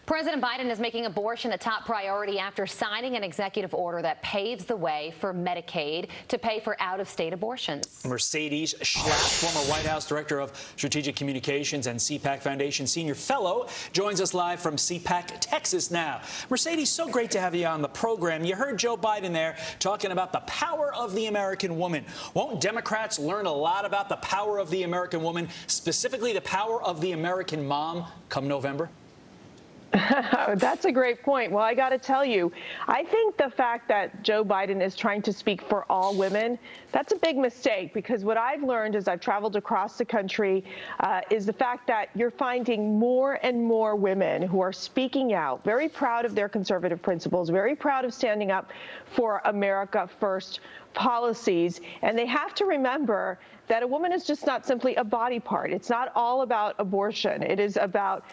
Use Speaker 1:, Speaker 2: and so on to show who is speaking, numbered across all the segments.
Speaker 1: President Biden is making abortion a top priority after signing an executive order that paves the way for Medicaid to pay for out-of-state abortions.
Speaker 2: Mercedes Schlapp, former White House Director of Strategic Communications and CPAC Foundation Senior Fellow, joins us live from CPAC, Texas now. Mercedes, so great to have you on the program. You heard Joe Biden there talking about the power of the American woman. Won't Democrats learn a lot about the power of the American woman, specifically the power of the American mom, come November?
Speaker 3: That's a great point. Well, I got to tell you, I think the fact that Joe Biden is trying to speak for all women, that's a big mistake, because what I've learned as I've traveled across the country is the fact that you're finding more and more women who are speaking out, very proud of their conservative principles, very proud of standing up for America First policies. And they have to remember that a woman is just not simply a body part. It's not all about abortion. It is about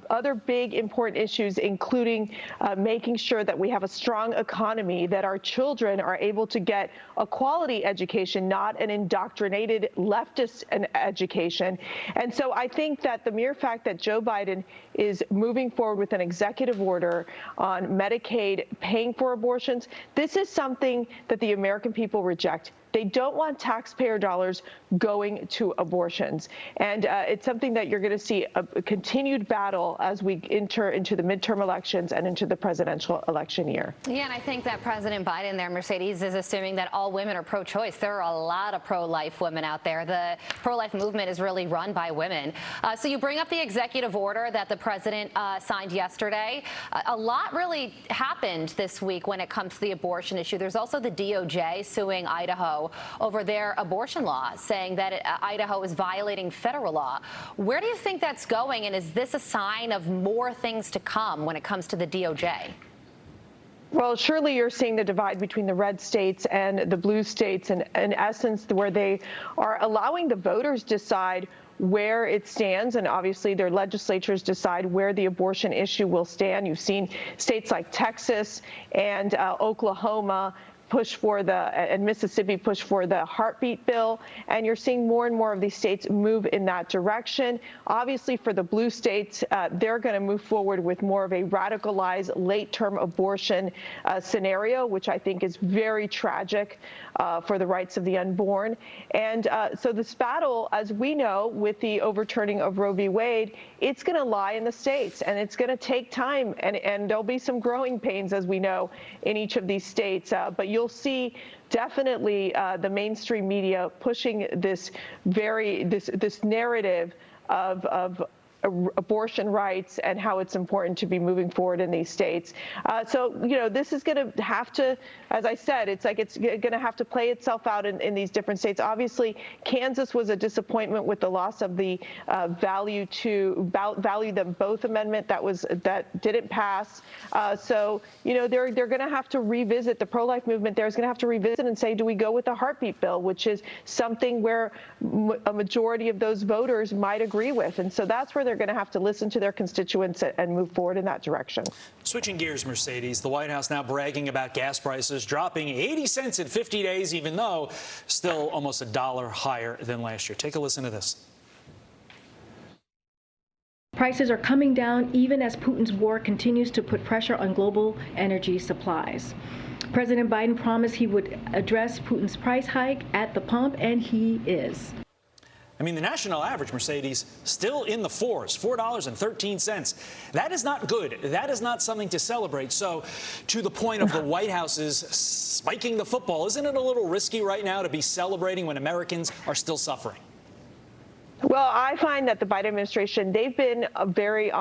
Speaker 3: other big important issues, including making sure that we have a strong economy, that our children are able to get a quality education, not an indoctrinated leftist education. And so I think that the mere fact that Joe Biden is moving forward with an executive order on Medicaid paying for abortions, this is something that the American people reject. They don't want taxpayer dollars going to abortions. And it's something that you're going to see a continued battle as we enter into the midterm elections and into the presidential election year.
Speaker 1: Yeah, and I think that President Biden there, Mercedes, is assuming that all women are pro-choice. There are a lot of pro-life women out there. The pro-life movement is really run by women. So you bring up the executive order that the president signed yesterday. A lot really happened this week when it comes to the abortion issue. There's also the DOJ suing Idaho over their abortion law, saying that Idaho is violating federal law. Where do you think that's going, and is this a sign of more things to come when it comes to the DOJ?
Speaker 3: Well, surely you're seeing the divide between the red states and the blue states, and in essence, where they are allowing the voters decide where it stands, and obviously their legislatures decide where the abortion issue will stand. You've seen states like Texas and Oklahoma push for and Mississippi push for the heartbeat bill, and you're seeing more and more of these states move in that direction. Obviously, for the blue states, they're going to move forward with more of a radicalized late-term abortion scenario, which I think is very tragic for the rights of the unborn. And so this battle, as we know, with the overturning of Roe v. Wade, it's going to lie in the states, and it's going to take time, and there'll be some growing pains, as we know, in each of these states. But you'll see definitely the mainstream media pushing this narrative of abortion rights and how it's important to be moving forward in these states. So, you know, this is going to have to, as I said, it's going to have to play itself out in these different states. Obviously, Kansas was a disappointment with the loss of the value them both amendment that didn't pass. So, you know, they're going to have to revisit the pro-life movement. There's going to have to revisit and say, do we go with the heartbeat bill, which is something where a majority of those voters might agree with. And so that's where they're going to have to listen to their constituents and move forward in that direction.
Speaker 2: Switching gears, Mercedes, the White House now bragging about gas prices dropping 80 cents in 50 days, even though still almost $1 higher than last year. Take a listen to this.
Speaker 4: Prices are coming down even as Putin's war continues to put pressure on global energy supplies. President Biden promised he would address Putin's price hike at the pump, and he is.
Speaker 2: I mean, the national average, Mercedes, still in the fours, $4.13. That is not good. That is not something to celebrate. So to the point of the White House's spiking the football, isn't it a little risky right now to be celebrating when Americans are still suffering?
Speaker 3: Well, I find that the Biden administration, they've been very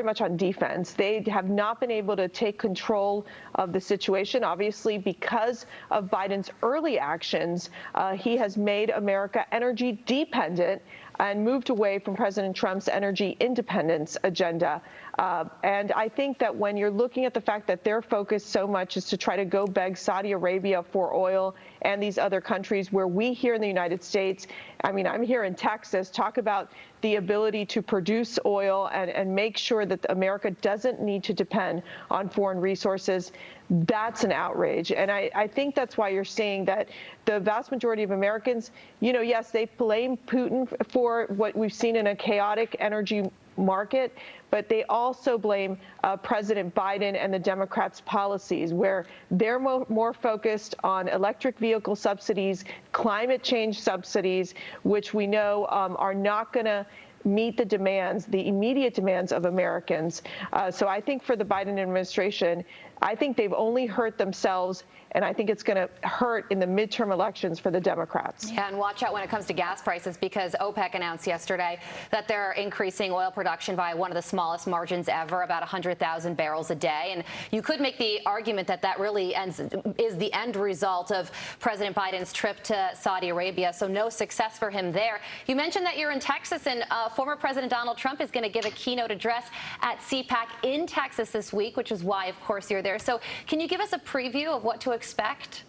Speaker 3: much on defense. They have not been able to take control of the situation. Obviously, because of Biden's early actions, he has made America energy dependent and moved away from President Trump's energy independence agenda. And I think that when you're looking at the fact that their focus so much is to try to go beg Saudi Arabia for oil and these other countries, where we here in the United States, I mean, I'm here in Texas, talk about the ability to produce oil and make sure that America doesn't need to depend on foreign resources. That's an outrage. And I think that's why you're seeing that the vast majority of Americans, you know, yes, they blame Putin for what we've seen in a chaotic energy market, but they also blame President Biden and the Democrats' policies, where they're more focused on electric vehicle subsidies, climate change subsidies, which we know are not going to meet the demands, the immediate demands of Americans. So I think for the Biden administration, I think they've only hurt themselves, and I think it's going to hurt in the midterm elections for the Democrats.
Speaker 1: Yeah, and watch out when it comes to gas prices, because OPEC announced yesterday that they're increasing oil production by one of the smallest margins ever, about 100,000 barrels a day. And you could make the argument that that really is the end result of President Biden's trip to Saudi Arabia, so no success for him there. You mentioned that you're in Texas, and former President Donald Trump is going to give a keynote address at CPAC in Texas this week, which is why, of course, you're there. So can you give us a preview of what to expect?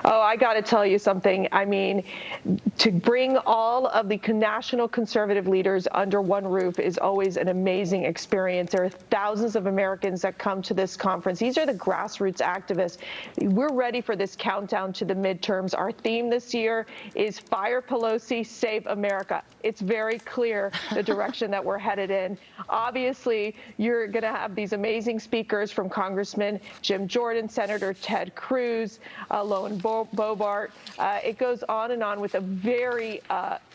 Speaker 3: Oh, I got to tell you something. I mean, to bring all of the national conservative leaders under one roof is always an amazing experience. There are thousands of Americans that come to this conference. These are the grassroots activists. We're ready for this countdown to the midterms. Our theme this year is Fire Pelosi, Save America. It's very clear the direction that we're headed in. Obviously, you're going to have these amazing speakers from Congressman Jim Jordan, Senator Ted Cruz, and Bobart. It goes on and on with a very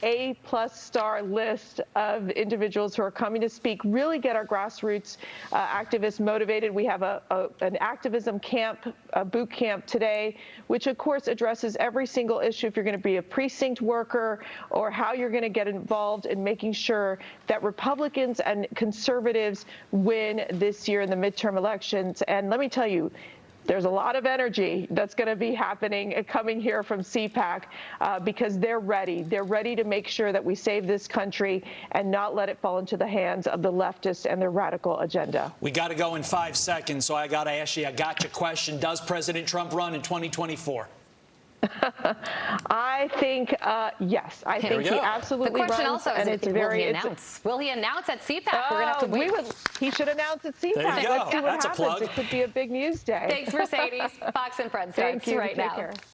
Speaker 3: A-plus star list of individuals who are coming to speak, really get our grassroots activists motivated. We have an activism camp, a boot camp today, which of course addresses every single issue. If you're going to be a precinct worker, or how you're going to get involved in making sure that Republicans and conservatives win this year in the midterm elections. And let me tell you, there's a lot of energy that's going to be happening coming here from CPAC because they're ready. They're ready to make sure that we save this country and not let it fall into the hands of the leftists and their radical agenda.
Speaker 2: We got to go in 5 seconds, so I got to ask you a gotcha question. Does President Trump run in 2024?
Speaker 3: I think yes. I think he absolutely runs.
Speaker 1: The question also is, will he announce at CPAC? We're going to have to wait.
Speaker 3: He should announce at CPAC.
Speaker 2: There you go.
Speaker 3: Let's see what
Speaker 2: That's
Speaker 3: happens.
Speaker 2: a plug.
Speaker 3: It could be a big news day.
Speaker 1: Thanks, Mercedes. Fox and Friends starts right now.